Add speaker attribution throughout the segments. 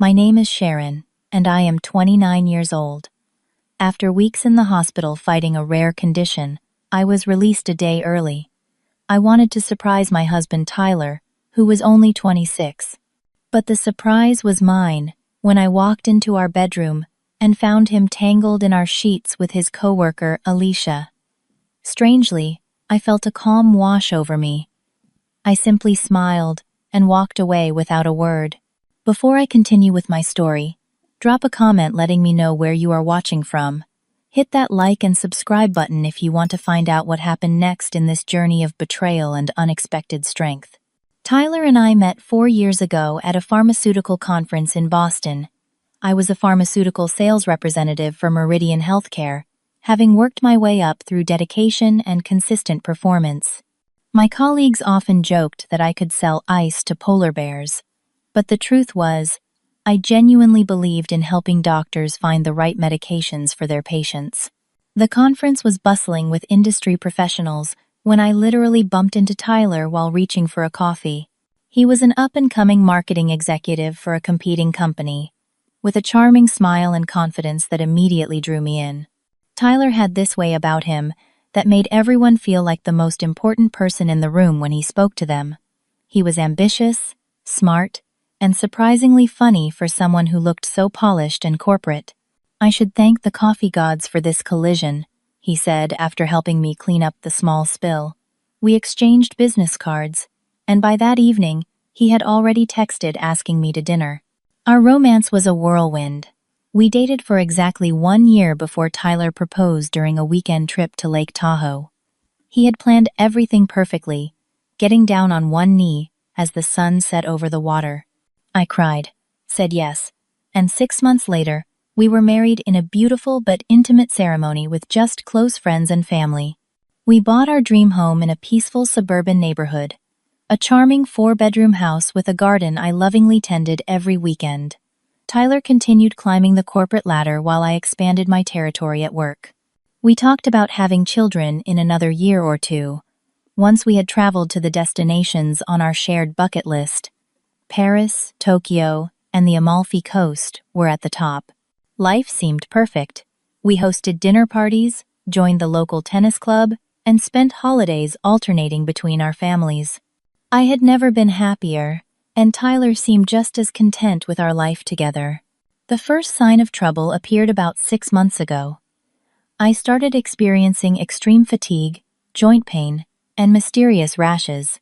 Speaker 1: My name is Sharon, and I am 29 years old. After weeks in the hospital fighting a rare condition, I was released a day early. I wanted to surprise my husband Tyler, who was only 26. But the surprise was mine when I walked into our bedroom and found him tangled in our sheets with his coworker, Alicia. Strangely, I felt a calm wash over me. I simply smiled and walked away without a word. Before I continue with my story, drop a comment letting me know where you are watching from. Hit that like and subscribe button if you want to find out what happened next in this journey of betrayal and unexpected strength. Tyler and I met 4 years ago at a pharmaceutical conference in Boston. I was a pharmaceutical sales representative for Meridian Healthcare, having worked my way up through dedication and consistent performance. My colleagues often joked that I could sell ice to polar bears, but the truth was, I genuinely believed in helping doctors find the right medications for their patients. The conference was bustling with industry professionals when I literally bumped into Tyler while reaching for a coffee. He was an up-and-coming marketing executive for a competing company, with a charming smile and confidence that immediately drew me in. Tyler had this way about him that made everyone feel like the most important person in the room when he spoke to them. He was ambitious, smart, and surprisingly funny for someone who looked so polished and corporate. "I should thank the coffee gods for this collision," he said after helping me clean up the small spill. We exchanged business cards, and by that evening, he had already texted asking me to dinner. Our romance was a whirlwind. We dated for exactly 1 year before Tyler proposed during a weekend trip to Lake Tahoe. He had planned everything perfectly, getting down on one knee as the sun set over the water. I cried, said yes, and 6 months later, we were married in a beautiful but intimate ceremony with just close friends and family. We bought our dream home in a peaceful suburban neighborhood, a charming 4-bedroom house with a garden I lovingly tended every weekend. Tyler continued climbing the corporate ladder while I expanded my territory at work. We talked about having children in another year or two, once we had traveled to the destinations on our shared bucket list. Paris, Tokyo, and the Amalfi Coast were at the top. Life seemed perfect. We hosted dinner parties, joined the local tennis club, and spent holidays alternating between our families. I had never been happier, and Tyler seemed just as content with our life together. The first sign of trouble appeared about 6 months ago. I started experiencing extreme fatigue, joint pain, and mysterious rashes.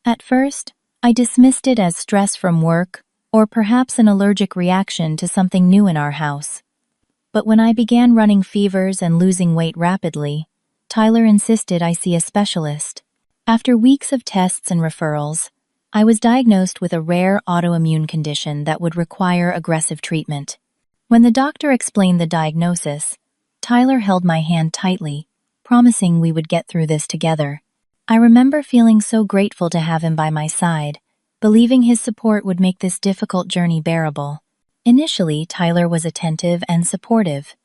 Speaker 1: At first, I dismissed it as stress from work or perhaps an allergic reaction to something new in our house. But when I began running fevers and losing weight rapidly, Tyler insisted I see a specialist. After weeks of tests and referrals, I was diagnosed with a rare autoimmune condition that would require aggressive treatment. When the doctor explained the diagnosis, Tyler held my hand tightly, promising we would get through this together. I remember feeling so grateful to have him by my side, believing his support would make this difficult journey bearable. Initially, Tyler was attentive and supportive.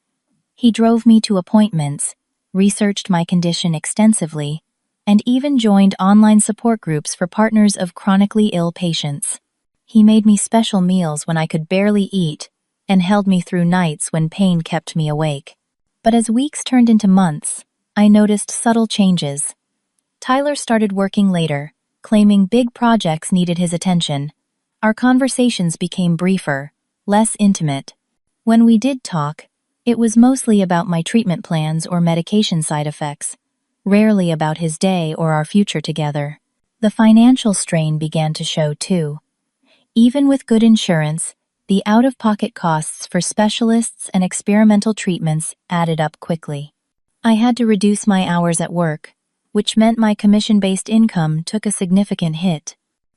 Speaker 1: He drove me to appointments, researched my condition extensively, and even joined online support groups for partners of chronically ill patients. He made me special meals when I could barely eat and held me through nights when pain kept me awake. But as weeks turned into months, I noticed subtle changes. Tyler started working later, claiming big projects needed his attention. Our conversations became briefer, less intimate. When we did talk, it was mostly about my treatment plans or medication side effects, rarely about his day or our future together. The financial strain began to show too. Even with good insurance, the out-of-pocket costs for specialists and experimental treatments added up quickly. I had to reduce my hours at work, which meant my commission-based income took a significant hit.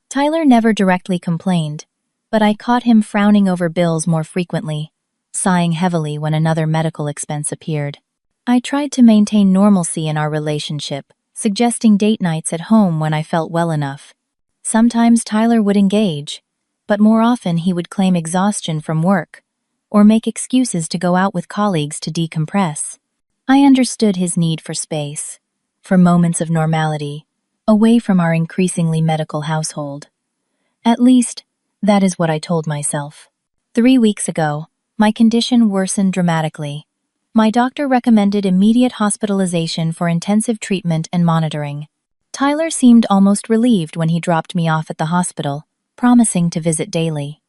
Speaker 1: Tyler never directly complained, but I caught him frowning over bills more frequently, sighing heavily when another medical expense appeared. I tried to maintain normalcy in our relationship, suggesting date nights at home when I felt well enough. Sometimes Tyler would engage, but more often he would claim exhaustion from work, or make excuses to go out with colleagues to decompress. I understood his need for space, for moments of normality, away from our increasingly medical household. At least, that is what I told myself. 3 weeks ago, my condition worsened dramatically. My doctor recommended immediate hospitalization for intensive treatment and monitoring. Tyler seemed almost relieved when he dropped me off at the hospital, promising to visit daily.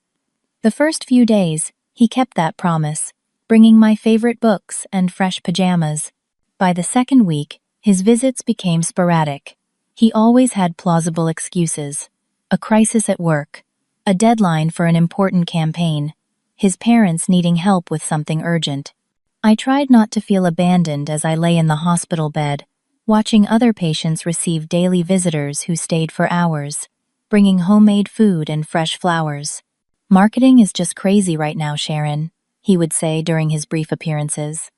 Speaker 1: The first few days, he kept that promise, bringing my favorite books and fresh pajamas. By the second week, his visits became sporadic. He always had plausible excuses: a crisis at work, a deadline for an important campaign, his parents needing help with something urgent. I tried not to feel abandoned as I lay in the hospital bed, watching other patients receive daily visitors who stayed for hours, bringing homemade food and fresh flowers. "Marketing is just crazy right now, Sharon," he would say during his brief appearances.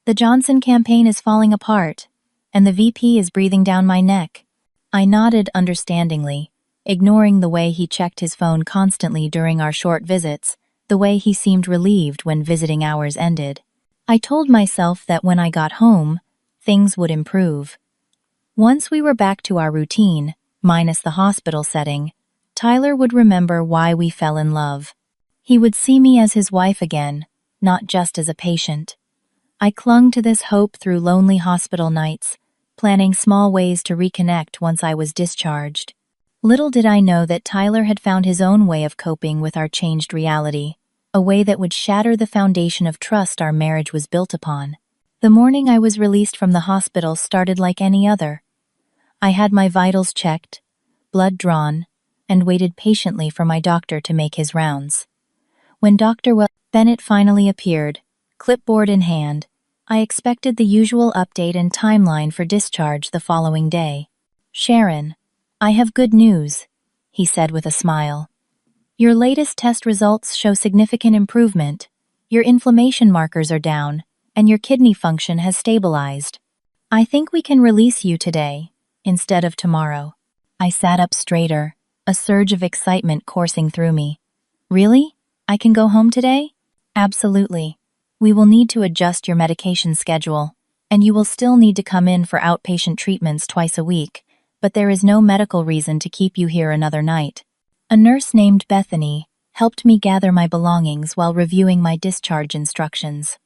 Speaker 1: "The Johnson campaign is falling apart, and the VP is breathing down my neck." I nodded understandingly, ignoring the way he checked his phone constantly during our short visits, the way he seemed relieved when visiting hours ended. I told myself that when I got home, things would improve. Once we were back to our routine, minus the hospital setting, Tyler would remember why we fell in love. He would see me as his wife again, not just as a patient. I clung to this hope through lonely hospital nights, planning small ways to reconnect once I was discharged. Little did I know that Tyler had found his own way of coping with our changed reality, a way that would shatter the foundation of trust our marriage was built upon. The morning I was released from the hospital started like any other. I had my vitals checked, blood drawn, and waited patiently for my doctor to make his rounds. When Dr. Bennett finally appeared, clipboard in hand, I expected the usual update and timeline for discharge the following day. "Sharon, I have good news," he said with a smile. "Your latest test results show significant improvement. Your inflammation markers are down, and your kidney function has stabilized. I think we can release you today, instead of tomorrow." I sat up straighter, a surge of excitement coursing through me. "Really? I can go home today?" "Absolutely. We will need to adjust your medication schedule, and you will still need to come in for outpatient treatments twice a week, but there is no medical reason to keep you here another night." A nurse named Bethany helped me gather my belongings while reviewing my discharge instructions.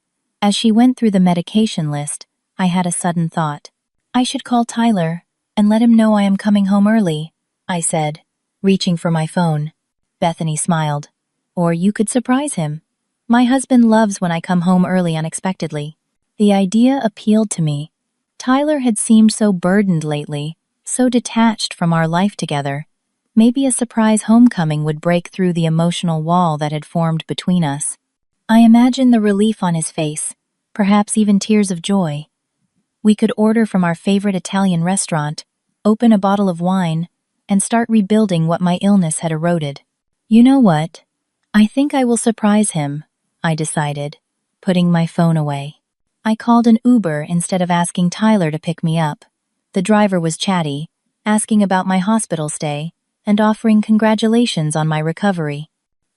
Speaker 1: As she went through the medication list, I had a sudden thought. "I should call Tyler and let him know I am coming home early," I said, reaching for my phone. Bethany smiled. "Or you could surprise him. My husband loves when I come home early unexpectedly." The idea appealed to me. Tyler had seemed so burdened lately, so detached from our life together. Maybe a surprise homecoming would break through the emotional wall that had formed between us. I imagined the relief on his face, perhaps even tears of joy. We could order from our favorite Italian restaurant, open a bottle of wine, and start rebuilding what my illness had eroded. "You know what? I think I will surprise him," I decided, putting my phone away. I called an Uber instead of asking Tyler to pick me up. The driver was chatty, asking about my hospital stay and offering congratulations on my recovery.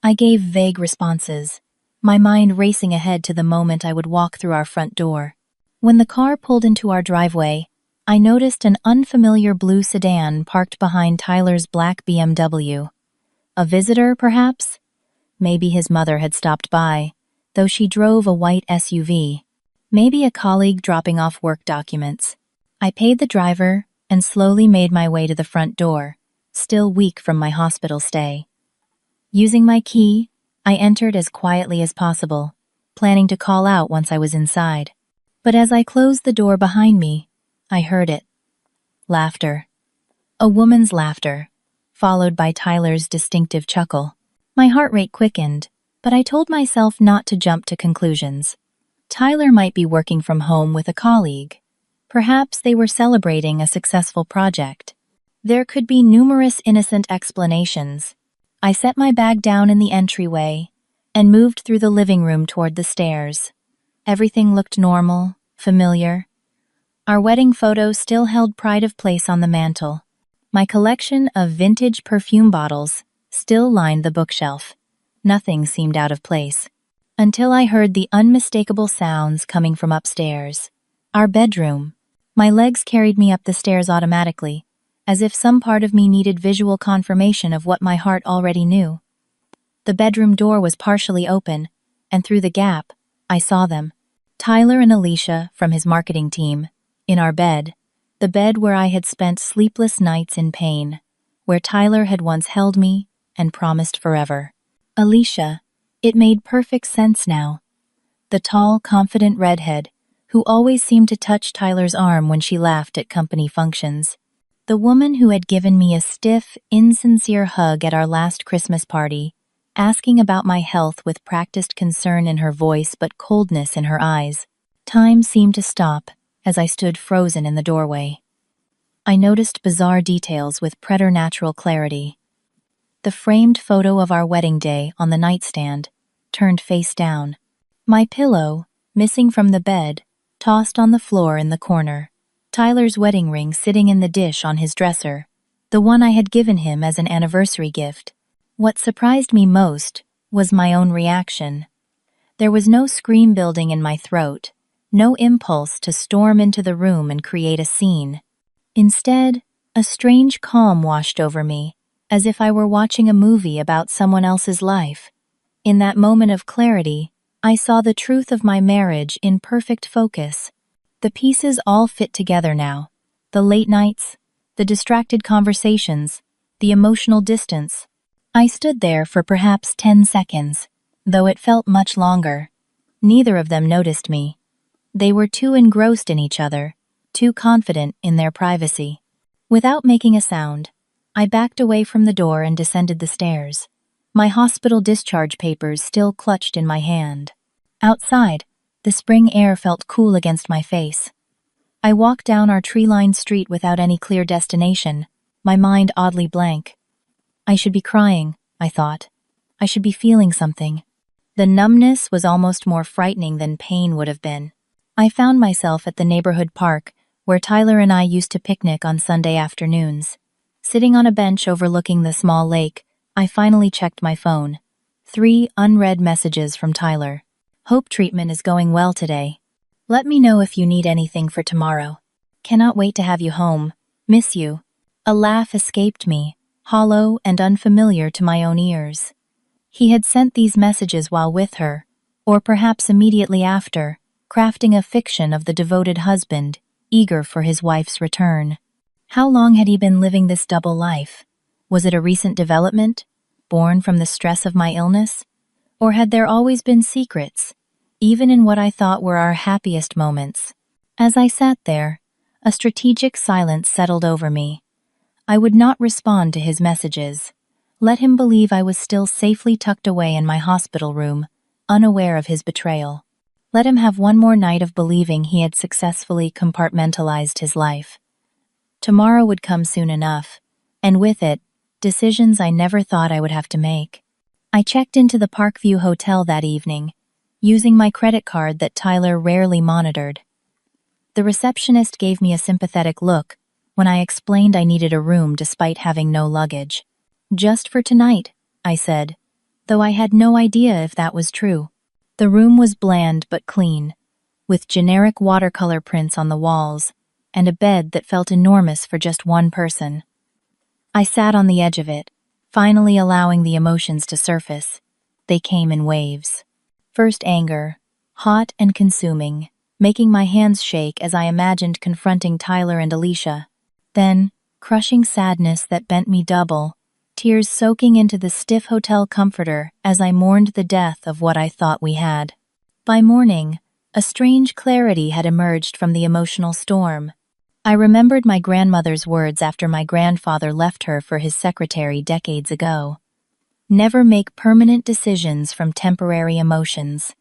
Speaker 1: I gave vague responses, my mind racing ahead to the moment I would walk through our front door. When the car pulled into our driveway, I noticed an unfamiliar blue sedan parked behind Tyler's black BMW. A visitor, perhaps? Maybe his mother had stopped by, though she drove a white SUV. Maybe a colleague dropping off work documents. I paid the driver and slowly made my way to the front door, still weak from my hospital stay. Using my key, I entered as quietly as possible, planning to call out once I was inside. But as I closed the door behind me, I heard it. Laughter. A woman's laughter, followed by Tyler's distinctive chuckle. My heart rate quickened, but I told myself not to jump to conclusions. Tyler might be working from home with a colleague. Perhaps they were celebrating a successful project. There could be numerous innocent explanations. I set my bag down in the entryway and moved through the living room toward the stairs. Everything looked normal, familiar. Our wedding photo still held pride of place on the mantel. My collection of vintage perfume bottles still lined the bookshelf. Nothing seemed out of place. Until I heard the unmistakable sounds coming from upstairs. Our bedroom. My legs carried me up the stairs automatically, as if some part of me needed visual confirmation of what my heart already knew. The bedroom door was partially open, and through the gap, I saw them. Tyler and Alicia from his marketing team, in our bed, the bed where I had spent sleepless nights in pain, where Tyler had once held me and promised forever. Alicia, it made perfect sense now. The tall, confident redhead, who always seemed to touch Tyler's arm when she laughed at company functions. The woman who had given me a stiff, insincere hug at our last Christmas party, asking about my health with practiced concern in her voice but coldness in her eyes. Time seemed to stop as I stood frozen in the doorway. I noticed bizarre details with preternatural clarity. The framed photo of our wedding day on the nightstand, turned face down. My pillow, missing from the bed, tossed on the floor in the corner. Tyler's wedding ring sitting in the dish on his dresser, the one I had given him as an anniversary gift. What surprised me most was my own reaction. There was no scream building in my throat, no impulse to storm into the room and create a scene. Instead, a strange calm washed over me, as if I were watching a movie about someone else's life. In that moment of clarity, I saw the truth of my marriage in perfect focus. The pieces all fit together now. The late nights, the distracted conversations, the emotional distance. I stood there for perhaps 10 seconds, though it felt much longer. Neither of them noticed me. They were too engrossed in each other, too confident in their privacy. Without making a sound, I backed away from the door and descended the stairs, my hospital discharge papers still clutched in my hand. Outside, the spring air felt cool against my face. I walked down our tree-lined street without any clear destination, my mind oddly blank. I should be crying, I thought. I should be feeling something. The numbness was almost more frightening than pain would have been. I found myself at the neighborhood park, where Tyler and I used to picnic on Sunday afternoons. Sitting on a bench overlooking the small lake, I finally checked my phone. 3 unread messages from Tyler. Hope treatment is going well today. Let me know if you need anything for tomorrow. Cannot wait to have you home. Miss you. A laugh escaped me, hollow and unfamiliar to my own ears. He had sent these messages while with her, or perhaps immediately after, crafting a fiction of the devoted husband, eager for his wife's return. How long had he been living this double life? Was it a recent development, born from the stress of my illness? Or had there always been secrets, even in what I thought were our happiest moments? As I sat there, a strategic silence settled over me. I would not respond to his messages. Let him believe I was still safely tucked away in my hospital room, unaware of his betrayal. Let him have one more night of believing he had successfully compartmentalized his life. Tomorrow would come soon enough, and with it, decisions I never thought I would have to make. I checked into the Parkview Hotel that evening, using my credit card that Tyler rarely monitored. The receptionist gave me a sympathetic look when I explained I needed a room despite having no luggage. Just for tonight, I said, though I had no idea if that was true. The room was bland but clean, with generic watercolor prints on the walls and a bed that felt enormous for just one person. I sat on the edge of it, finally allowing the emotions to surface. They came in waves. First anger, hot and consuming, making my hands shake as I imagined confronting Tyler and Alicia. Then, crushing sadness that bent me double, tears soaking into the stiff hotel comforter as I mourned the death of what I thought we had. By morning, a strange clarity had emerged from the emotional storm. I remembered my grandmother's words after my grandfather left her for his secretary decades ago. Never make permanent decisions from temporary emotions.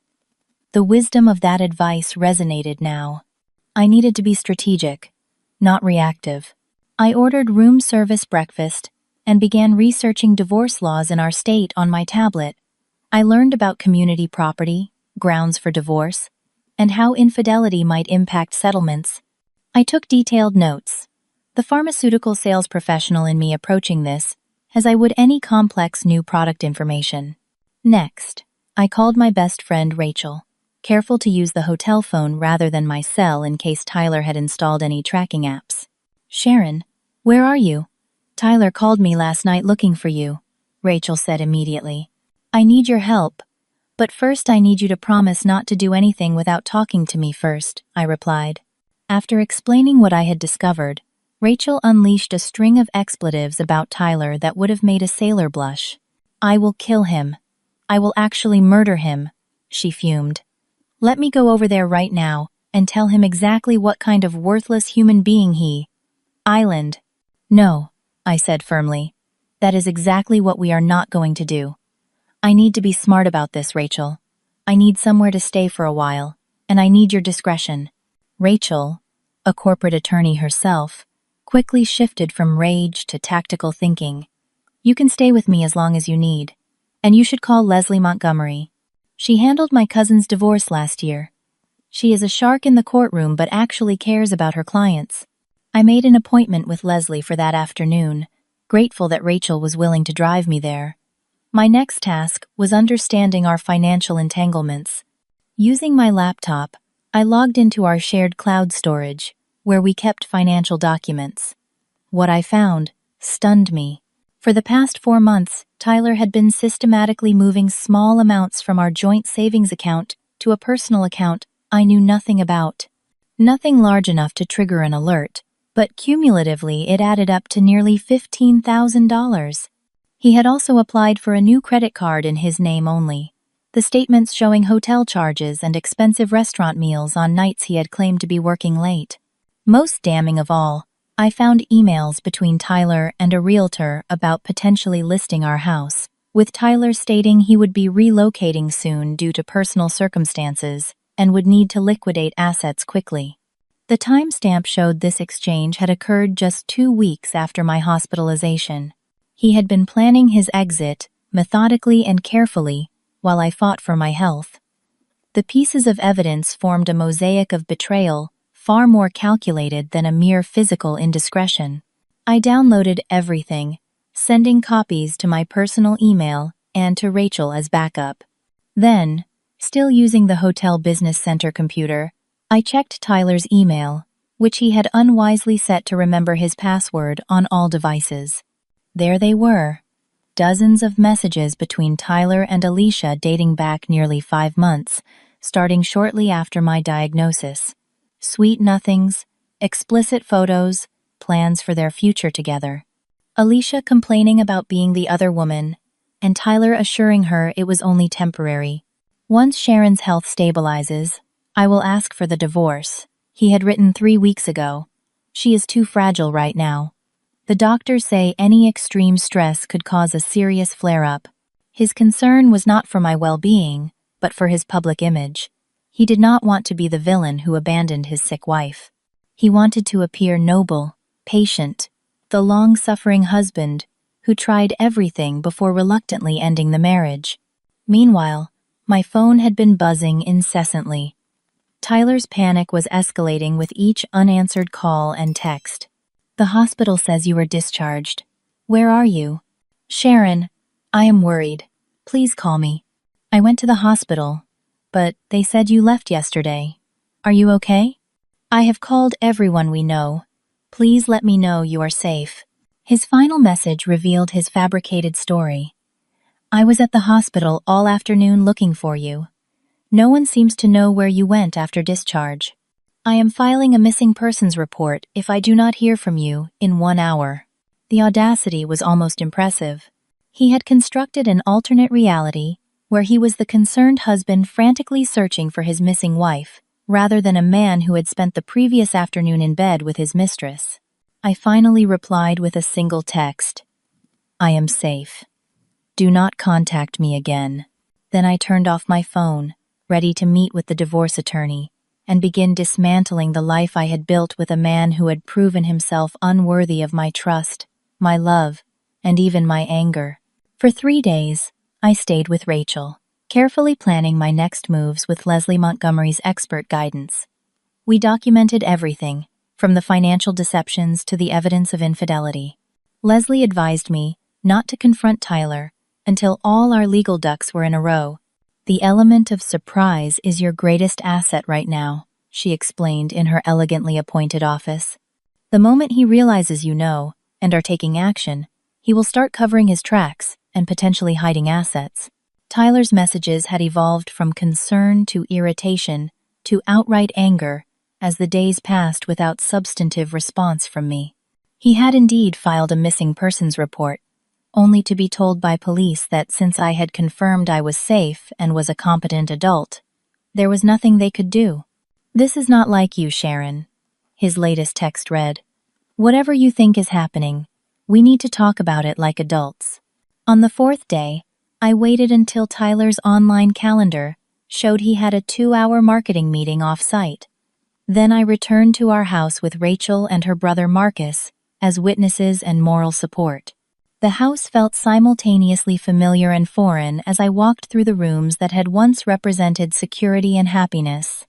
Speaker 1: The wisdom of that advice resonated now. I needed to be strategic, not reactive. I ordered room service breakfast and began researching divorce laws in our state on my tablet. I learned about community property, grounds for divorce, and how infidelity might impact settlements. I took detailed notes, the pharmaceutical sales professional in me approaching this as I would any complex new product information. Next, I called my best friend Rachel, careful to use the hotel phone rather than my cell in case Tyler had installed any tracking apps. "Sharon, where are you? Tyler called me last night looking for you," Rachel said immediately. I need your help. But first I need you to promise not to do anything without talking to me first, I replied. After explaining what I had discovered, Rachel unleashed a string of expletives about Tyler that would have made a sailor blush. I will kill him. I will actually murder him, she fumed. Let me go over there right now and tell him exactly what kind of worthless human being Island. No, I said firmly. That is exactly what we are not going to do. I need to be smart about this, Rachel. I need somewhere to stay for a while, and I need your discretion. Rachel, a corporate attorney herself, quickly shifted from rage to tactical thinking. You can stay with me as long as you need, and you should call Leslie Montgomery. She handled my cousin's divorce last year. She is a shark in the courtroom but actually cares about her clients. I made an appointment with Leslie for that afternoon, grateful that Rachel was willing to drive me there. My next task was understanding our financial entanglements. Using my laptop, I logged into our shared cloud storage, where we kept financial documents. What I found stunned me. For the past 4 months, Tyler had been systematically moving small amounts from our joint savings account to a personal account I knew nothing about. Nothing large enough to trigger an alert, but cumulatively it added up to nearly $15,000. He had also applied for a new credit card in his name only, the statements showing hotel charges and expensive restaurant meals on nights he had claimed to be working late. Most damning of all, I found emails between Tyler and a realtor about potentially listing our house, with Tyler stating he would be relocating soon due to personal circumstances and would need to liquidate assets quickly. The timestamp showed this exchange had occurred just 2 weeks after my hospitalization. He had been planning his exit methodically and carefully while I fought for my health. The pieces of evidence formed a mosaic of betrayal far more calculated than a mere physical indiscretion. I downloaded everything, sending copies to my personal email and to Rachel as backup. Then, still using the hotel business center computer, I checked Tyler's email, which he had unwisely set to remember his password on all devices. There they were, dozens of messages between Tyler and Alicia dating back nearly 5 months, starting shortly after my diagnosis. Sweet nothings, explicit photos, plans for their future together. Alicia complaining about being the other woman, and Tyler assuring her it was only temporary. Once Sharon's health stabilizes, I will ask for the divorce, he had written 3 weeks ago. She is too fragile right now. The doctors say any extreme stress could cause a serious flare-up. His concern was not for my well-being, but for his public image. He did not want to be the villain who abandoned his sick wife. He wanted to appear noble, patient, the long-suffering husband who tried everything before reluctantly ending the marriage. Meanwhile, my phone had been buzzing incessantly. Tyler's panic was escalating with each unanswered call and text. The hospital says you were discharged. Where are you? Sharon, I am worried. Please call me. I went to the hospital, but they said you left yesterday. Are you okay? I have called everyone we know. Please let me know you are safe. His final message revealed his fabricated story. I was at the hospital all afternoon looking for you. No one seems to know where you went after discharge. I am filing a missing persons report if I do not hear from you in 1 hour. The audacity was almost impressive. He had constructed an alternate reality where he was the concerned husband frantically searching for his missing wife, rather than a man who had spent the previous afternoon in bed with his mistress. I finally replied with a single text. I am safe. Do not contact me again. Then I turned off my phone, ready to meet with the divorce attorney, and begin dismantling the life I had built with a man who had proven himself unworthy of my trust, my love, and even my anger. For 3 days, I stayed with Rachel, carefully planning my next moves with Leslie Montgomery's expert guidance. We documented everything, from the financial deceptions to the evidence of infidelity. Leslie advised me not to confront Tyler until all our legal ducks were in a row. The element of surprise is your greatest asset right now, she explained in her elegantly appointed office. The moment he realizes you know, and are taking action, he will start covering his tracks and potentially hiding assets. Tyler's messages had evolved from concern to irritation to outright anger as the days passed without substantive response from me. He had indeed filed a missing persons report, only to be told by police that since I had confirmed I was safe and was a competent adult, there was nothing they could do. "This is not like you, Sharon," his latest text read. "Whatever you think is happening, we need to talk about it like adults." On the fourth day, I waited until Tyler's online calendar showed he had a 2-hour marketing meeting off-site. Then I returned to our house with Rachel and her brother Marcus as witnesses and moral support. The house felt simultaneously familiar and foreign as I walked through the rooms that had once represented security and happiness.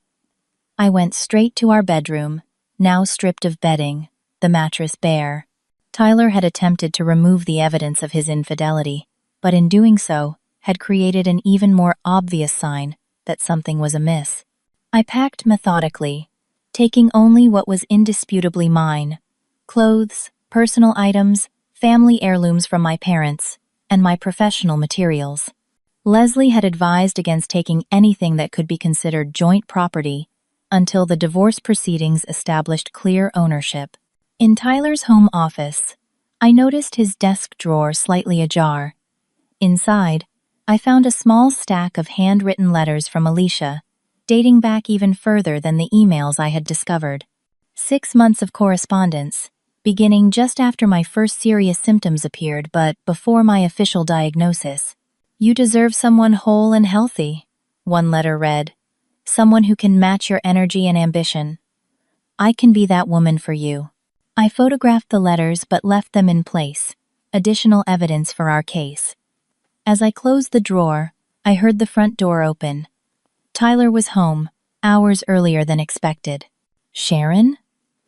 Speaker 1: I went straight to our bedroom, now stripped of bedding, the mattress bare. Tyler had attempted to remove the evidence of his infidelity, but in doing so, had created an even more obvious sign that something was amiss. I packed methodically, taking only what was indisputably mine: clothes, personal items, family heirlooms from my parents, and my professional materials. Leslie had advised against taking anything that could be considered joint property until the divorce proceedings established clear ownership. In Tyler's home office, I noticed his desk drawer slightly ajar. Inside, I found a small stack of handwritten letters from Alicia, dating back even further than the emails I had discovered. 6 months of correspondence, beginning just after my first serious symptoms appeared but before my official diagnosis. "You deserve someone whole and healthy," one letter read. "Someone who can match your energy and ambition. I can be that woman for you." I photographed the letters but left them in place, additional evidence for our case. As I closed the drawer, I heard the front door open. Tyler was home, hours earlier than expected. "Sharon?"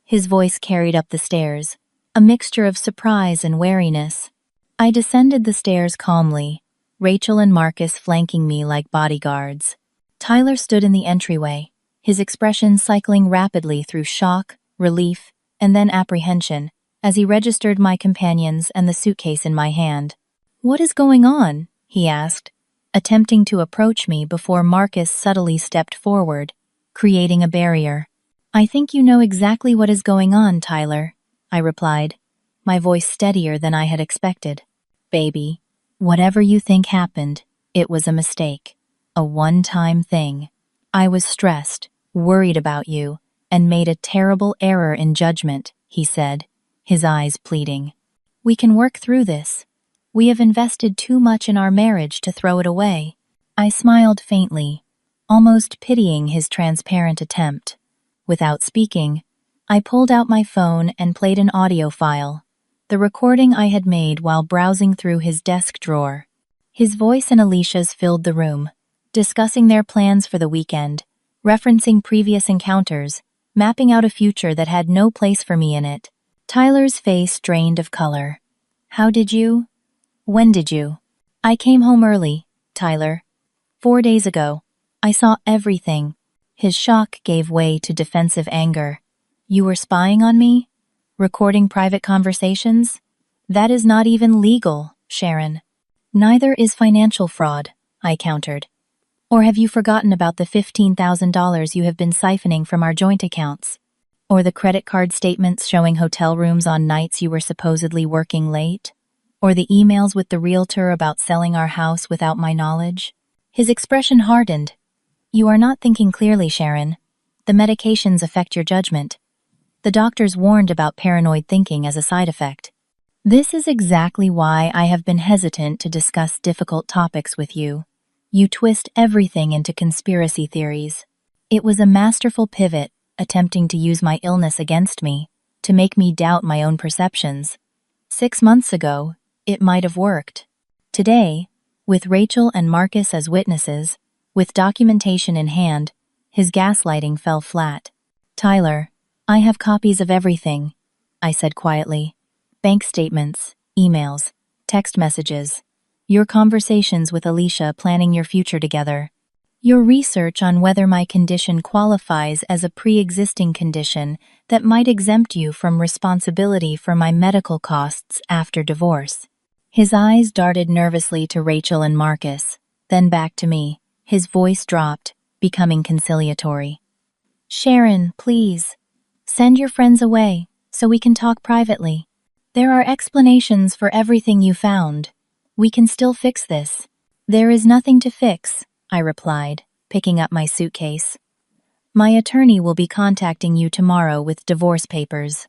Speaker 1: His voice carried up the stairs, a mixture of surprise and wariness. I descended the stairs calmly, Rachel and Marcus flanking me like bodyguards. Tyler stood in the entryway, his expression cycling rapidly through shock, relief, and then apprehension, as he registered my companions and the suitcase in my hand. "What is going on?" he asked, attempting to approach me before Marcus subtly stepped forward, creating a barrier. "I think you know exactly what is going on, Tyler," I replied, my voice steadier than I had expected. "Baby, whatever you think happened, it was a mistake, a one-time thing. I was stressed, worried about you, and made a terrible error in judgment," he said, his eyes pleading. "We can work through this. We have invested too much in our marriage to throw it away." I smiled faintly, almost pitying his transparent attempt. Without speaking, I pulled out my phone and played an audio file, the recording I had made while browsing through his desk drawer. His voice and Alicia's filled the room, discussing their plans for the weekend, referencing previous encounters, mapping out a future that had no place for me in it. Tyler's face drained of color. "How did you? When did you?" "I came home early, Tyler. 4 days ago. I saw everything." His shock gave way to defensive anger. "You were spying on me? Recording private conversations? That is not even legal, Sharon." "Neither is financial fraud," I countered. "Or have you forgotten about the $15,000 you have been siphoning from our joint accounts? Or the credit card statements showing hotel rooms on nights you were supposedly working late? Or the emails with the realtor about selling our house without my knowledge?" His expression hardened. "You are not thinking clearly, Sharon. The medications affect your judgment. The doctors warned about paranoid thinking as a side effect. This is exactly why I have been hesitant to discuss difficult topics with you. You twist everything into conspiracy theories." It was a masterful pivot, attempting to use my illness against me, to make me doubt my own perceptions. 6 months ago, it might have worked. Today, with Rachel and Marcus as witnesses, with documentation in hand, his gaslighting fell flat. "Tyler, I have copies of everything," I said quietly. "Bank statements, emails, text messages, your conversations with Alicia planning your future together, your research on whether my condition qualifies as a pre-existing condition that might exempt you from responsibility for my medical costs after divorce." His eyes darted nervously to Rachel and Marcus, then back to me. His voice dropped, becoming conciliatory. Sharon, please. Send your friends away, so we can talk privately. There are explanations for everything you found. We can still fix this. There is nothing to fix, I replied, picking up my suitcase. My attorney will be contacting you tomorrow with divorce papers.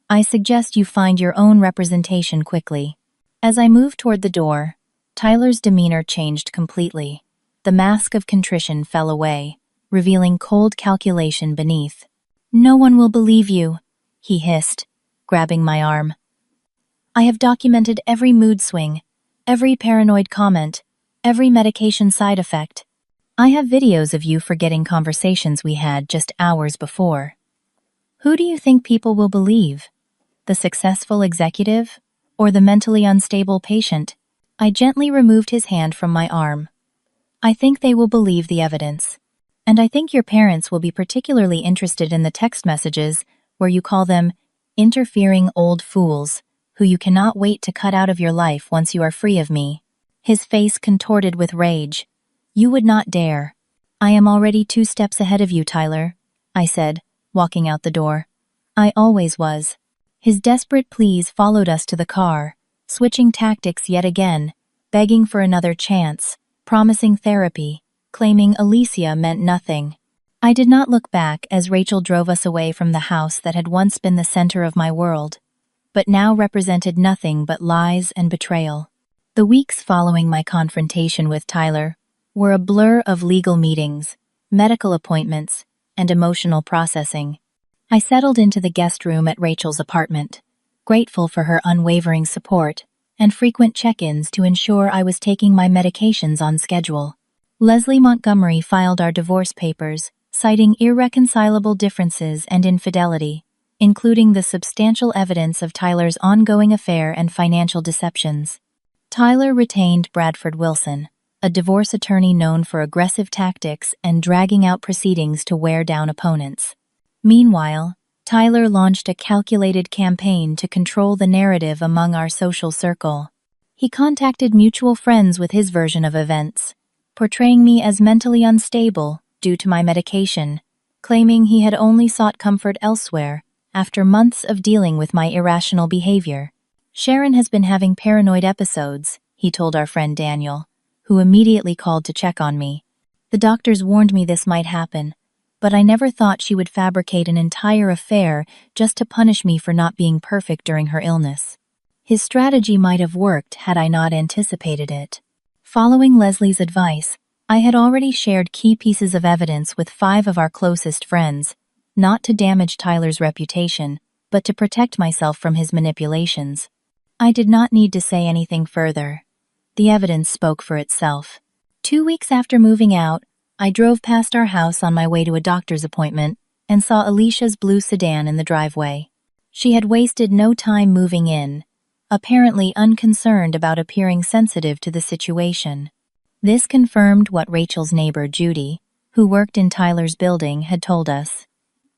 Speaker 1: I suggest you find your own representation quickly. As I moved toward the door, Tyler's demeanor changed completely. The mask of contrition fell away, revealing cold calculation beneath. No one will believe you, he hissed, grabbing my arm. I have documented every mood swing, every paranoid comment, every medication side effect. I have videos of you forgetting conversations we had just hours before. Who do you think people will believe? The successful executive or the mentally unstable patient? I gently removed his hand from my arm. I think they will believe the evidence. And I think your parents will be particularly interested in the text messages where you call them interfering old fools who you cannot wait to cut out of your life once you are free of me. His face contorted with rage. You would not dare. I am already 2 steps ahead of you, Tyler, I said, walking out the door. I always was. His desperate pleas followed us to the car, switching tactics yet again, begging for another chance, promising therapy, claiming Alicia meant nothing. I did not look back as Rachel drove us away from the house that had once been the center of my world, but now represented nothing but lies and betrayal. The weeks following my confrontation with Tyler were a blur of legal meetings, medical appointments, and emotional processing. I settled into the guest room at Rachel's apartment, grateful for her unwavering support and frequent check-ins to ensure I was taking my medications on schedule. Leslie Montgomery filed our divorce papers, citing irreconcilable differences and infidelity, including the substantial evidence of Tyler's ongoing affair and financial deceptions. Tyler retained Bradford Wilson, a divorce attorney known for aggressive tactics and dragging out proceedings to wear down opponents. Meanwhile, Tyler launched a calculated campaign to control the narrative among our social circle. He contacted mutual friends with his version of events, portraying me as mentally unstable due to my medication, claiming he had only sought comfort elsewhere after months of dealing with my irrational behavior. Sharon has been having paranoid episodes, he told our friend Daniel, who immediately called to check on me. The doctors warned me this might happen, but I never thought she would fabricate an entire affair just to punish me for not being perfect during her illness. His strategy might have worked had I not anticipated it. Following Leslie's advice, I had already shared key pieces of evidence with 5 of our closest friends, not to damage Tyler's reputation, but to protect myself from his manipulations. I did not need to say anything further. The evidence spoke for itself. 2 weeks after moving out, I drove past our house on my way to a doctor's appointment and saw Alicia's blue sedan in the driveway. She had wasted no time moving in, apparently unconcerned about appearing sensitive to the situation. This confirmed what Rachel's neighbor, Judy, who worked in Tyler's building, had told us.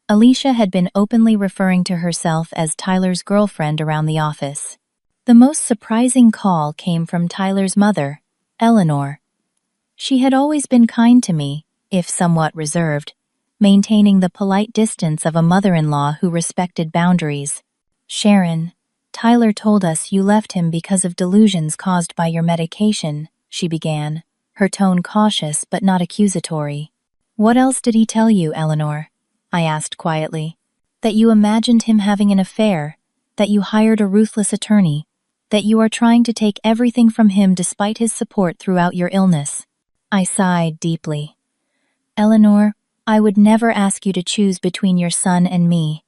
Speaker 1: Alicia had been openly referring to herself as Tyler's girlfriend around the office. The most surprising call came from Tyler's mother, Eleanor. She had always been kind to me, if somewhat reserved, maintaining the polite distance of a mother-in-law who respected boundaries. Sharon, Tyler told us you left him because of delusions caused by your medication, she began, her tone cautious but not accusatory. What else did he tell you, Eleanor? I asked quietly. That you imagined him having an affair, that you hired a ruthless attorney, that you are trying to take everything from him despite his support throughout your illness. I sighed deeply. Eleanor, I would never ask you to choose between your son and me,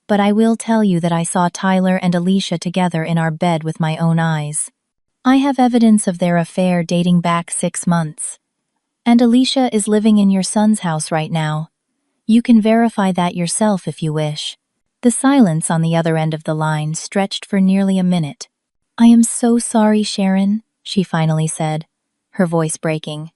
Speaker 1: but I will tell you that I saw Tyler and Alicia together in our bed with my own eyes. I have evidence of their affair dating back 6 months. And Alicia is living in your son's house right now. You can verify that yourself if you wish. The silence on the other end of the line stretched for nearly a minute. I am so sorry, Sharon, she finally said, her voice breaking.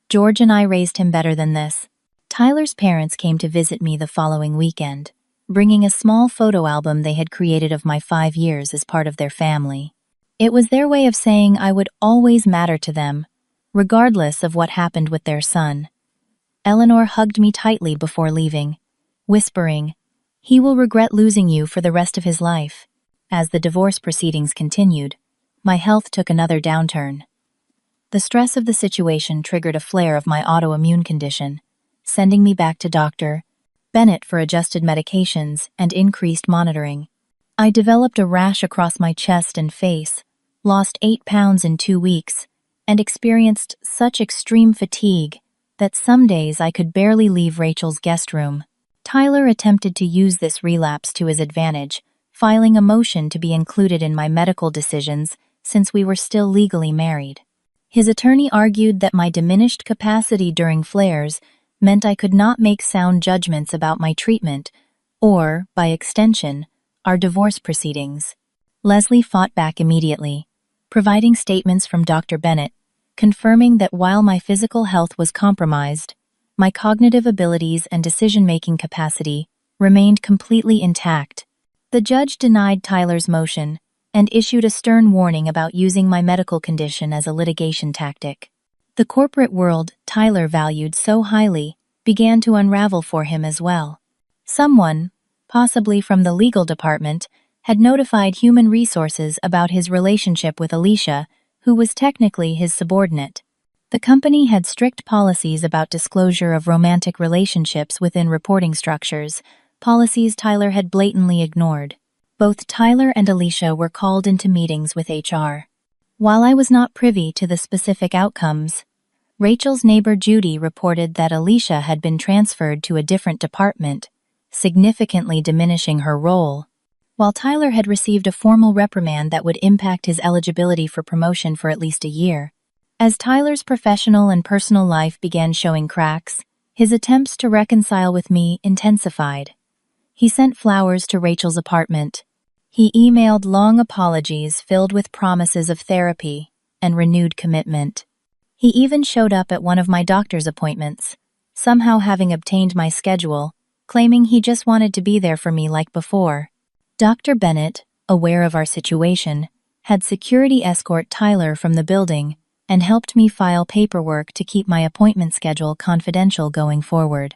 Speaker 1: George and I raised him better than this. Tyler's parents came to visit me the following weekend, bringing a small photo album they had created of my 5 years as part of their family. It was their way of saying I would always matter to them, regardless of what happened with their son. Eleanor hugged me tightly before leaving, whispering, "He will regret losing you for the rest of his life." As the divorce proceedings continued, my health took another downturn. The stress of the situation triggered a flare of my autoimmune condition, sending me back to Dr. Bennett for adjusted medications and increased monitoring. I developed a rash across my chest and face, lost 8 pounds in 2 weeks, and experienced such extreme fatigue that some days I could barely leave Rachel's guest room. Tyler attempted to use this relapse to his advantage, filing a motion to be included in my medical decisions since we were still legally married. His attorney argued that my diminished capacity during flares meant I could not make sound judgments about my treatment, or, by extension, our divorce proceedings. Leslie fought back immediately, providing statements from Dr. Bennett, confirming that while my physical health was compromised, my cognitive abilities and decision-making capacity remained completely intact. The judge denied Tyler's motion and issued a stern warning about using my medical condition as a litigation tactic. The corporate world Tyler valued so highly began to unravel for him as well. Someone, possibly from the legal department, had notified Human Resources about his relationship with Alicia, who was technically his subordinate. The company had strict policies about disclosure of romantic relationships within reporting structures, policies Tyler had blatantly ignored. Both Tyler and Alicia were called into meetings with HR. While I was not privy to the specific outcomes, Rachel's neighbor Judy reported that Alicia had been transferred to a different department, significantly diminishing her role, while Tyler had received a formal reprimand that would impact his eligibility for promotion for at least a year. As Tyler's professional and personal life began showing cracks, his attempts to reconcile with me intensified. He sent flowers to Rachel's apartment. He emailed long apologies filled with promises of therapy and renewed commitment. He even showed up at one of my doctor's appointments, somehow having obtained my schedule, claiming he just wanted to be there for me like before. Dr. Bennett, aware of our situation, had security escort Tyler from the building and helped me file paperwork to keep my appointment schedule confidential going forward.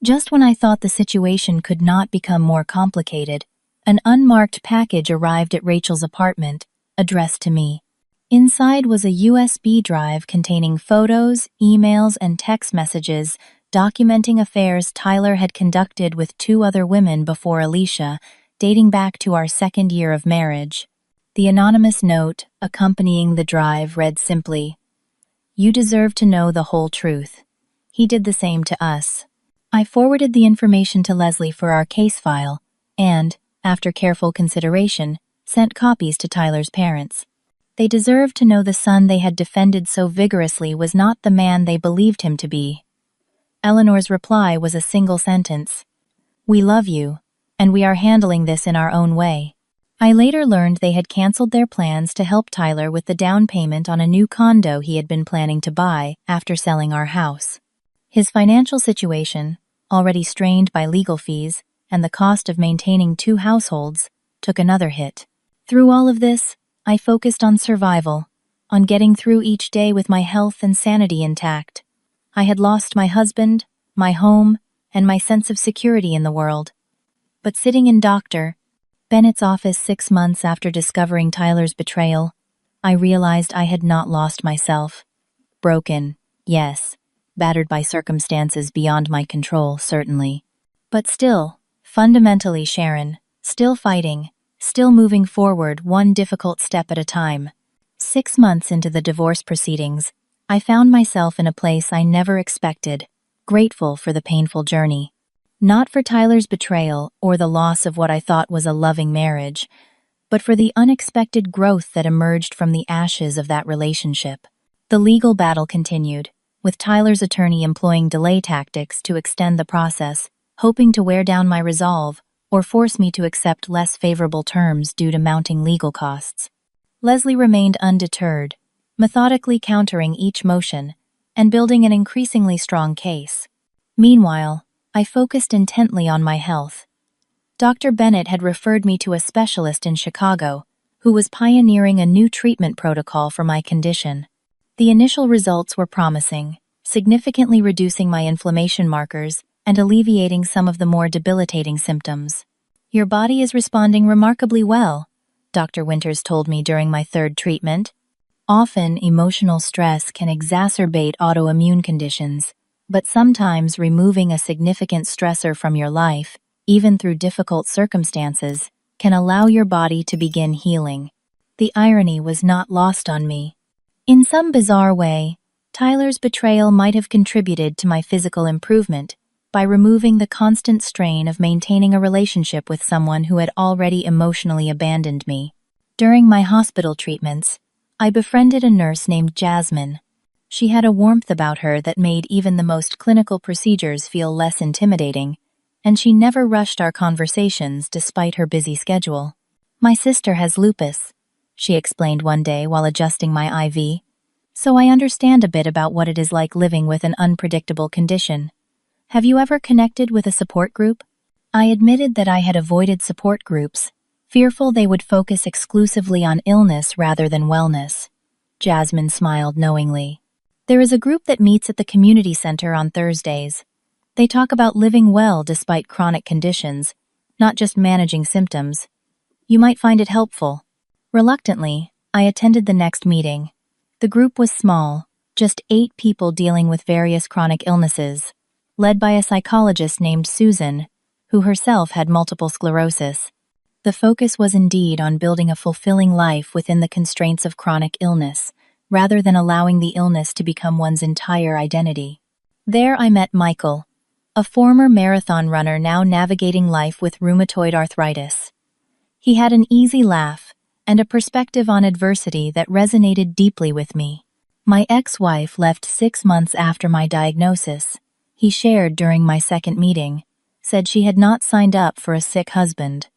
Speaker 1: Just when I thought the situation could not become more complicated, an unmarked package arrived at Rachel's apartment, addressed to me. Inside was a USB drive containing photos, emails, and text messages documenting affairs Tyler had conducted with 2 other women before Alicia, dating back to our 2nd year of marriage. The anonymous note accompanying the drive read simply, "You deserve to know the whole truth. He did the same to us." I forwarded the information to Leslie for our case file and, after careful consideration, sent copies to Tyler's parents. They deserved to know the son they had defended so vigorously was not the man they believed him to be. Eleanor's reply was a single sentence, "We love you, and we are handling this in our own way." I later learned they had canceled their plans to help Tyler with the down payment on a new condo he had been planning to buy after selling our house. His financial situation, already strained by legal fees and the cost of maintaining 2 households, took another hit. Through all of this, I focused on survival, on getting through each day with my health and sanity intact. I had lost my husband, my home, and my sense of security in the world. But sitting in Dr. Bennett's office 6 months after discovering Tyler's betrayal, I realized I had not lost myself. Broken, yes. Battered by circumstances beyond my control, certainly. But still, fundamentally, Sharon, still fighting, still moving forward one difficult step at a time. 6 months into the divorce proceedings, I found myself in a place I never expected, grateful for the painful journey. Not for Tyler's betrayal or the loss of what I thought was a loving marriage, but for the unexpected growth that emerged from the ashes of that relationship. The legal battle continued, with Tyler's attorney employing delay tactics to extend the process, hoping to wear down my resolve or force me to accept less favorable terms due to mounting legal costs. Leslie remained undeterred, methodically countering each motion and building an increasingly strong case. Meanwhile, I focused intently on my health. Dr. Bennett had referred me to a specialist in Chicago who was pioneering a new treatment protocol for my condition. The initial results were promising, significantly reducing my inflammation markers and alleviating some of the more debilitating symptoms. "Your body is responding remarkably well," Dr. Winters told me during my third treatment. Often, emotional stress can exacerbate autoimmune conditions, but sometimes removing a significant stressor from your life, even through difficult circumstances, can allow your body to begin healing. The irony was not lost on me. In some bizarre way, Tyler's betrayal might have contributed to my physical improvement by removing the constant strain of maintaining a relationship with someone who had already emotionally abandoned me. During my hospital treatments, I befriended a nurse named Jasmine. She had a warmth about her that made even the most clinical procedures feel less intimidating, and she never rushed our conversations despite her busy schedule. "My sister has lupus," she explained one day while adjusting my IV, "so I understand a bit about what it is like living with an unpredictable condition. Have you ever connected with a support group?" I admitted that I had avoided support groups, fearful they would focus exclusively on illness rather than wellness. Jasmine smiled knowingly. "There is a group that meets at the community center on Thursdays. They talk about living well despite chronic conditions, not just managing symptoms. You might find it helpful." Reluctantly, I attended the next meeting. The group was small, just 8 people dealing with various chronic illnesses, led by a psychologist named Susan, who herself had multiple sclerosis. The focus was indeed on building a fulfilling life within the constraints of chronic illness, rather than allowing the illness to become one's entire identity. There I met Michael, a former marathon runner now navigating life with rheumatoid arthritis. He had an easy laugh and a perspective on adversity that resonated deeply with me. My ex-wife left 6 months after my diagnosis, he shared during my second meeting, said she had not signed up for a sick husband.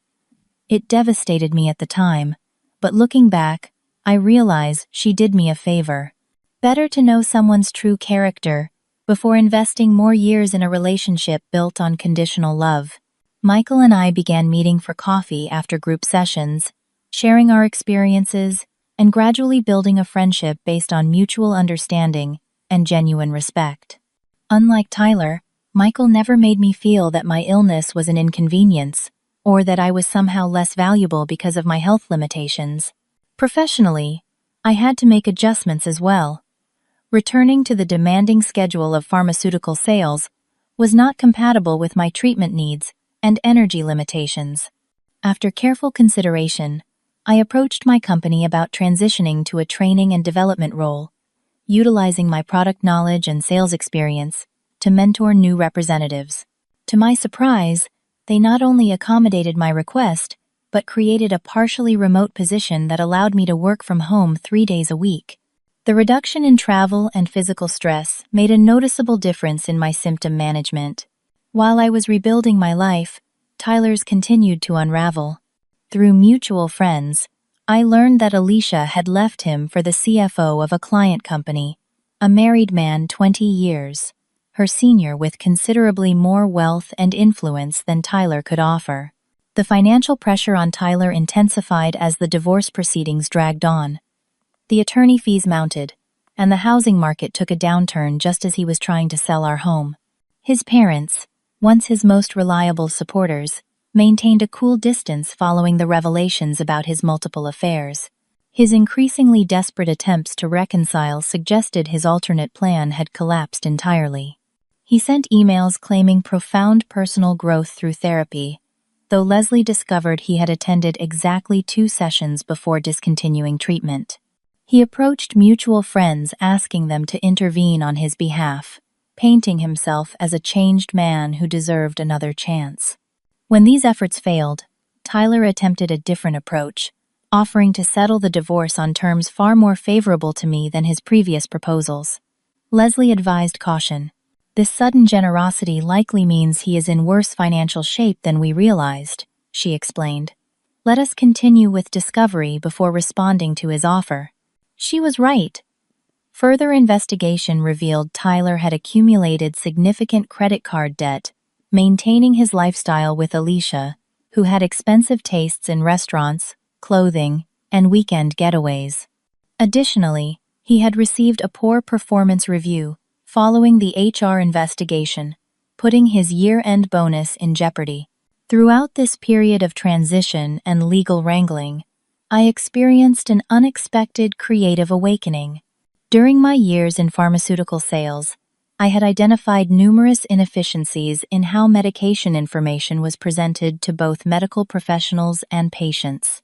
Speaker 1: It devastated me at the time, but looking back, I realize she did me a favor. Better to know someone's true character before investing more years in a relationship built on conditional love. Michael and I began meeting for coffee after group sessions, sharing our experiences, and gradually building a friendship based on mutual understanding and genuine respect. Unlike Tyler, Michael never made me feel that my illness was an inconvenience, or that I was somehow less valuable because of my health limitations. Professionally, I had to make adjustments as well. Returning to the demanding schedule of pharmaceutical sales was not compatible with my treatment needs and energy limitations. After careful consideration, I approached my company about transitioning to a training and development role, utilizing my product knowledge and sales experience to mentor new representatives. To my surprise, they not only accommodated my request, but created a partially remote position that allowed me to work from home 3 days a week. The reduction in travel and physical stress made a noticeable difference in my symptom management. While I was rebuilding my life, Tyler's continued to unravel. Through mutual friends, I learned that Alicia had left him for the CFO of a client company, a married man 20 years, her senior with considerably more wealth and influence than Tyler could offer. The financial pressure on Tyler intensified as the divorce proceedings dragged on. The attorney fees mounted, and the housing market took a downturn just as he was trying to sell our home. His parents, once his most reliable supporters, maintained a cool distance following the revelations about his multiple affairs. His increasingly desperate attempts to reconcile suggested his alternate plan had collapsed entirely. He sent emails claiming profound personal growth through therapy, though Leslie discovered he had attended exactly 2 sessions before discontinuing treatment. He approached mutual friends asking them to intervene on his behalf, painting himself as a changed man who deserved another chance. When these efforts failed, Tyler attempted a different approach, offering to settle the divorce on terms far more favorable to me than his previous proposals. Leslie advised caution. "This sudden generosity likely means he is in worse financial shape than we realized," she explained. "Let us continue with discovery before responding to his offer." She was right. Further investigation revealed Tyler had accumulated significant credit card debt, maintaining his lifestyle with Alicia, who had expensive tastes in restaurants, clothing, and weekend getaways. Additionally, He had received a poor performance review following the HR investigation, putting his year-end bonus in jeopardy. Throughout this period of transition and legal wrangling, I experienced an unexpected creative awakening. During my years in pharmaceutical sales, I had identified numerous inefficiencies in how medication information was presented to both medical professionals and patients.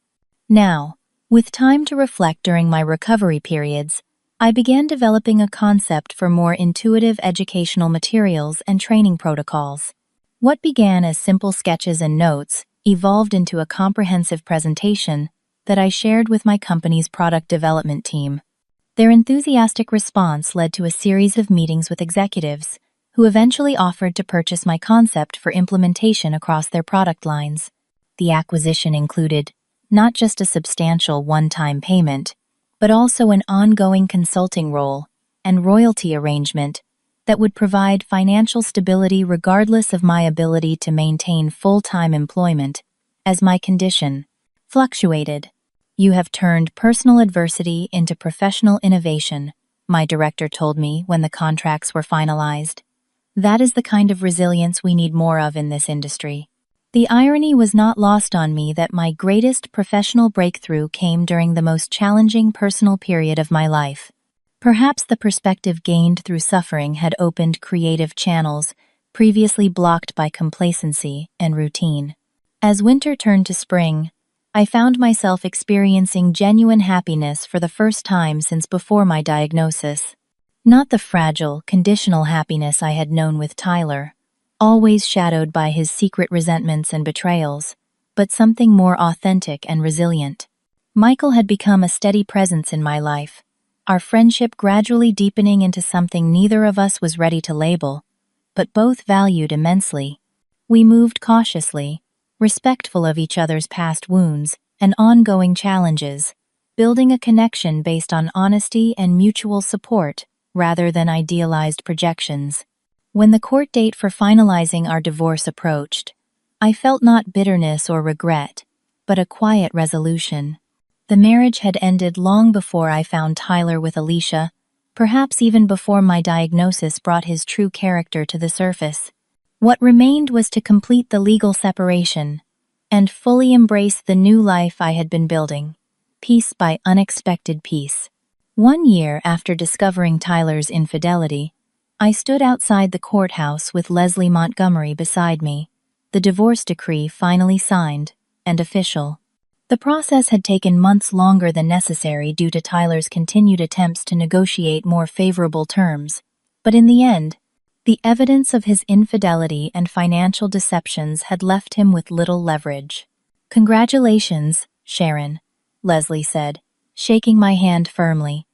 Speaker 1: Now, with time to reflect during my recovery periods, I began developing a concept for more intuitive educational materials and training protocols. What began as simple sketches and notes evolved into a comprehensive presentation that I shared with my company's product development team. Their enthusiastic response led to a series of meetings with executives, who eventually offered to purchase my concept for implementation across their product lines. The acquisition included not just a substantial one-time payment, but also an ongoing consulting role and royalty arrangement that would provide financial stability regardless of my ability to maintain full-time employment, as my condition fluctuated. "You have turned personal adversity into professional innovation," my director told me when the contracts were finalized. "That is the kind of resilience we need more of in this industry." The irony was not lost on me that my greatest professional breakthrough came during the most challenging personal period of my life. Perhaps the perspective gained through suffering had opened creative channels previously blocked by complacency and routine. As winter turned to spring, I found myself experiencing genuine happiness for the first time since before my diagnosis. Not the fragile, conditional happiness I had known with Tyler, always shadowed by his secret resentments and betrayals, but something more authentic and resilient. Michael had become a steady presence in my life, our friendship gradually deepening into something neither of us was ready to label, but both valued immensely. We moved cautiously, respectful of each other's past wounds and ongoing challenges, building a connection based on honesty and mutual support rather than idealized projections. When the court date for finalizing our divorce approached, I felt not bitterness or regret, but a quiet resolution. The marriage had ended long before I found Tyler with Alicia, perhaps even before my diagnosis brought his true character to the surface. What remained was to complete the legal separation and fully embrace the new life I had been building, piece by unexpected piece. 1 year after discovering Tyler's infidelity, I stood outside the courthouse with Leslie Montgomery beside me, the divorce decree finally signed and official. The process had taken months longer than necessary due to Tyler's continued attempts to negotiate more favorable terms, but in the end, the evidence of his infidelity and financial deceptions had left him with little leverage. "Congratulations, Sharon," Leslie said, shaking my hand firmly.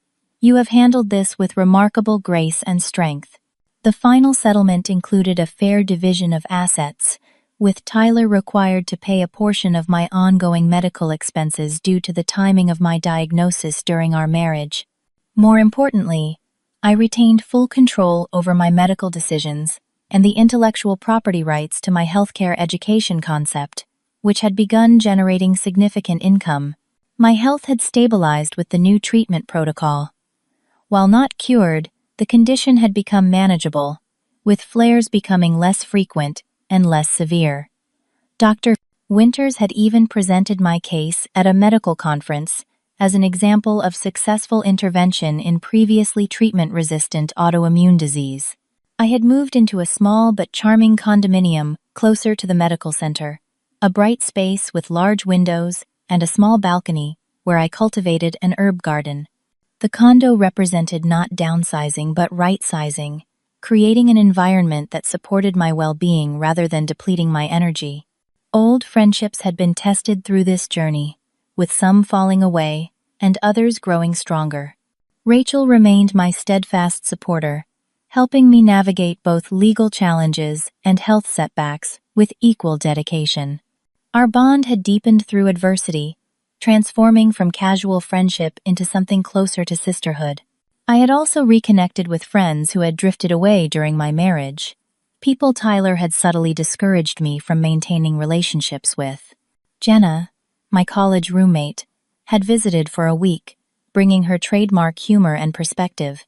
Speaker 1: "You have handled this with remarkable grace and strength." The final settlement included a fair division of assets, with Tyler required to pay a portion of my ongoing medical expenses due to the timing of my diagnosis during our marriage. More importantly, I retained full control over my medical decisions and the intellectual property rights to my healthcare education concept, which had begun generating significant income. My health had stabilized with the new treatment protocol. While not cured, the condition had become manageable, with flares becoming less frequent and less severe. Dr. Winters had even presented my case at a medical conference as an example of successful intervention in previously treatment-resistant autoimmune disease. I had moved into a small but charming condominium closer to the medical center, a bright space with large windows and a small balcony where I cultivated an herb garden. The condo represented not downsizing but right-sizing, creating an environment that supported my well-being rather than depleting my energy. Old friendships had been tested through this journey, with some falling away and others growing stronger. Rachel remained my steadfast supporter, helping me navigate both legal challenges and health setbacks with equal dedication. Our bond had deepened through adversity, transforming from casual friendship into something closer to sisterhood. I had also reconnected with friends who had drifted away during my marriage, people Tyler had subtly discouraged me from maintaining relationships with. Jenna, my college roommate, had visited for a week, bringing her trademark humor and perspective.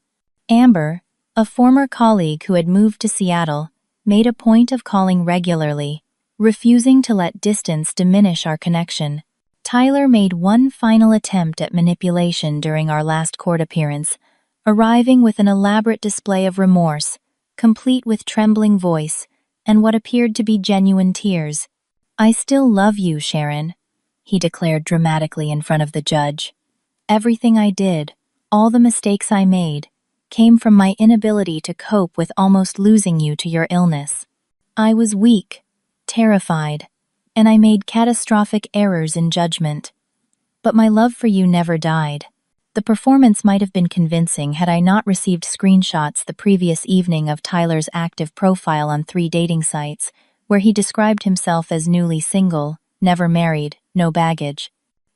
Speaker 1: Amber, a former colleague who had moved to Seattle, made a point of calling regularly, refusing to let distance diminish our connection. Tyler made one final attempt at manipulation during our last court appearance, arriving with an elaborate display of remorse, complete with trembling voice and what appeared to be genuine tears. "I still love you, Sharon," he declared dramatically in front of the judge. "Everything I did, all the mistakes I made, came from my inability to cope with almost losing you to your illness. I was weak, terrified, and I made catastrophic errors in judgment. But my love for you never died." The performance might have been convincing had I not received screenshots the previous evening of Tyler's active profile on 3 dating sites, where he described himself as newly single, never married, no baggage.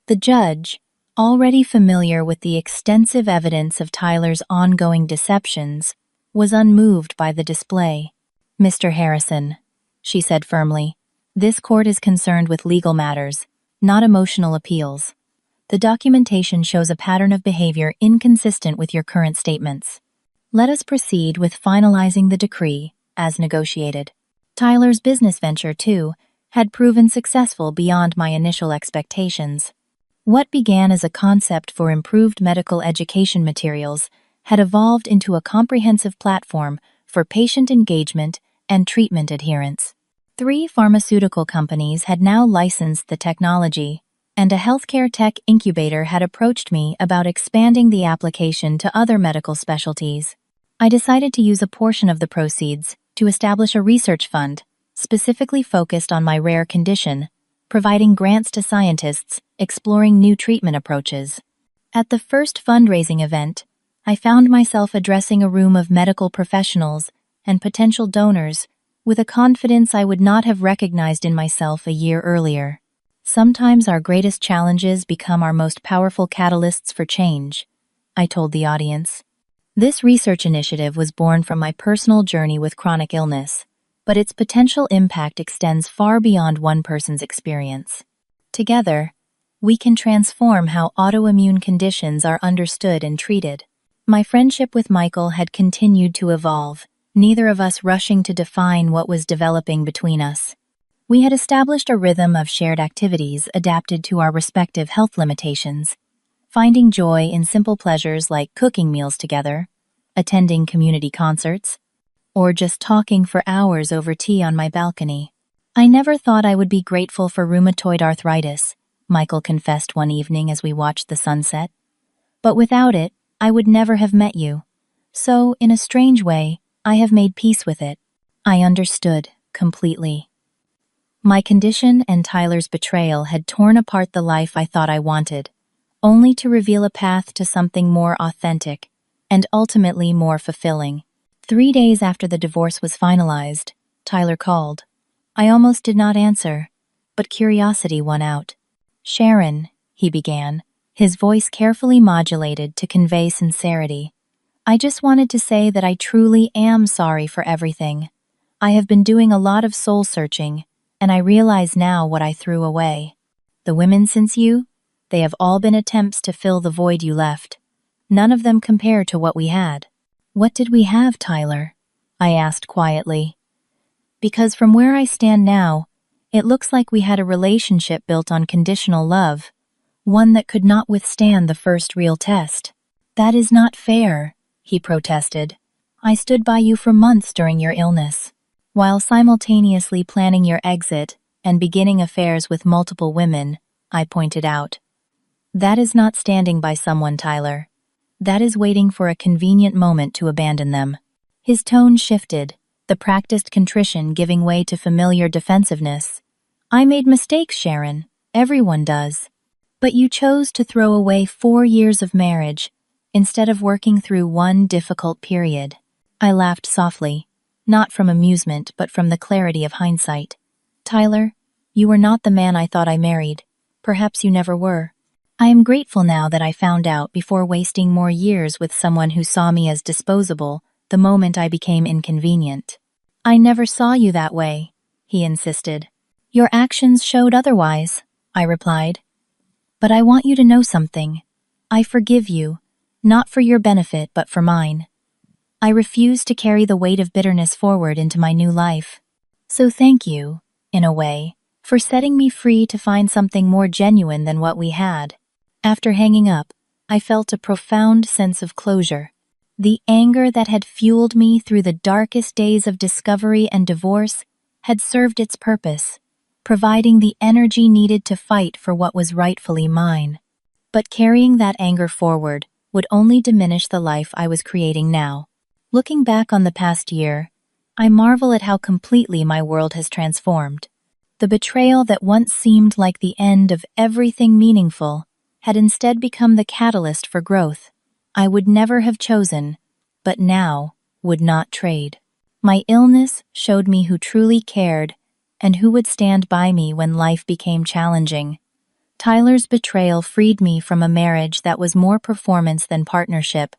Speaker 1: The judge, already familiar with the extensive evidence of Tyler's ongoing deceptions, was unmoved by the display. "Mr. Harrison," she said firmly, "this court is concerned with legal matters, not emotional appeals. The documentation shows a pattern of behavior inconsistent with your current statements. Let us proceed with finalizing the decree, as negotiated." Tyler's business venture, too, had proven successful beyond my initial expectations. What began as a concept for improved medical education materials had evolved into a comprehensive platform for patient engagement and treatment adherence. 3 pharmaceutical companies had now licensed the technology, and a healthcare tech incubator had approached me about expanding the application to other medical specialties. I decided to use a portion of the proceeds to establish a research fund, specifically focused on my rare condition, providing grants to scientists exploring new treatment approaches. At the first fundraising event, I found myself addressing a room of medical professionals and potential donors with a confidence I would not have recognized in myself a year earlier. "Sometimes our greatest challenges become our most powerful catalysts for change," I told the audience. This research initiative was born from my personal journey with chronic illness, but its potential impact extends far beyond one person's experience. Together, we can transform how autoimmune conditions are understood and treated. My friendship with Michael had continued to evolve, neither of us rushing to define what was developing between us. We had established a rhythm of shared activities adapted to our respective health limitations, finding joy in simple pleasures like cooking meals together, attending community concerts, or just talking for hours over tea on my balcony. "I never thought I would be grateful for rheumatoid arthritis," Michael confessed one evening as we watched the sunset. "But without it, I would never have met you. So, in a strange way, I have made peace with it." I understood completely. My condition and Tyler's betrayal had torn apart the life I thought I wanted, only to reveal a path to something more authentic and ultimately more fulfilling. 3 days after the divorce was finalized, Tyler called. I almost did not answer, but curiosity won out. "Sharon," he began, his voice carefully modulated to convey sincerity. "I just wanted to say that I truly am sorry for everything. I have been doing a lot of soul searching, and I realize now what I threw away. The women since you, they have all been attempts to fill the void you left. None of them compare to what we had." "What did we have, Tyler?" I asked quietly. "Because from where I stand now, it looks like we had a relationship built on conditional love, one that could not withstand the first real test." "That is not fair," he protested. "I stood by you for months during your illness, while simultaneously planning your exit and beginning affairs with multiple women," I pointed out. "That is not standing by someone, Tyler. That is waiting for a convenient moment to abandon them." His tone shifted, the practiced contrition giving way to familiar defensiveness. "I made mistakes, Sharon. Everyone does. But you chose to throw away 4 years of marriage instead of working through one difficult period." I laughed softly, not from amusement but from the clarity of hindsight. "Tyler, you were not the man I thought I married. Perhaps you never were. I am grateful now that I found out before wasting more years with someone who saw me as disposable the moment I became inconvenient." "I never saw you that way," he insisted. "Your actions showed otherwise," I replied. "But I want you to know something. I forgive you, not for your benefit but for mine. I refuse to carry the weight of bitterness forward into my new life. So thank you, in a way, for setting me free to find something more genuine than what we had. After hanging up, I felt a profound sense of closure. The anger that had fueled me through the darkest days of discovery and divorce had served its purpose, providing the energy needed to fight for what was rightfully mine. But carrying that anger forward would only diminish the life I was creating now. Looking back on the past year, I marvel at how completely my world has transformed. The betrayal that once seemed like the end of everything meaningful had instead become the catalyst for growth I would never have chosen, but now would not trade. My illness showed me who truly cared and who would stand by me when life became challenging. Tyler's betrayal freed me from a marriage that was more performance than partnership.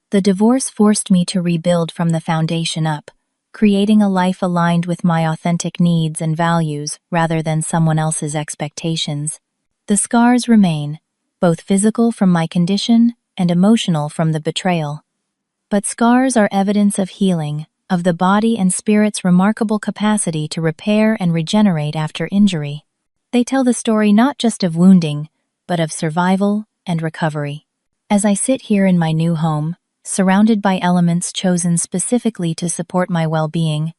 Speaker 1: The divorce forced me to rebuild from the foundation up, creating a life aligned with my authentic needs and values rather than someone else's expectations. The scars remain, both physical from my condition and emotional from the betrayal. But scars are evidence of healing, of the body and spirit's remarkable capacity to repair and regenerate after injury. They tell the story not just of wounding, but of survival and recovery. As I sit here in my new home, surrounded by elements chosen specifically to support my well-being,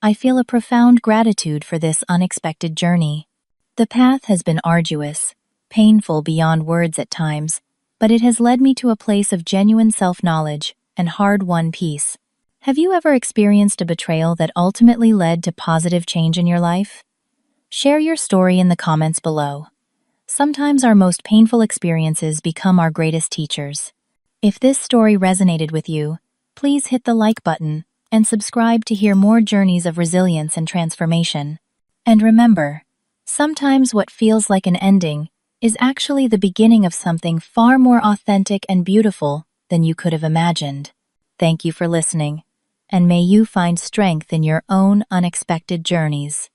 Speaker 1: I feel a profound gratitude for this unexpected journey. The path has been arduous, painful beyond words at times, but it has led me to a place of genuine self-knowledge and hard-won peace. Have you ever experienced a betrayal that ultimately led to positive change in your life? Share your story in the comments below. Sometimes our most painful experiences become our greatest teachers. If this story resonated with you, please hit the like button and subscribe to hear more journeys of resilience and transformation. And remember, sometimes what feels like an ending is actually the beginning of something far more authentic and beautiful than you could have imagined. Thank you for listening, and may you find strength in your own unexpected journeys.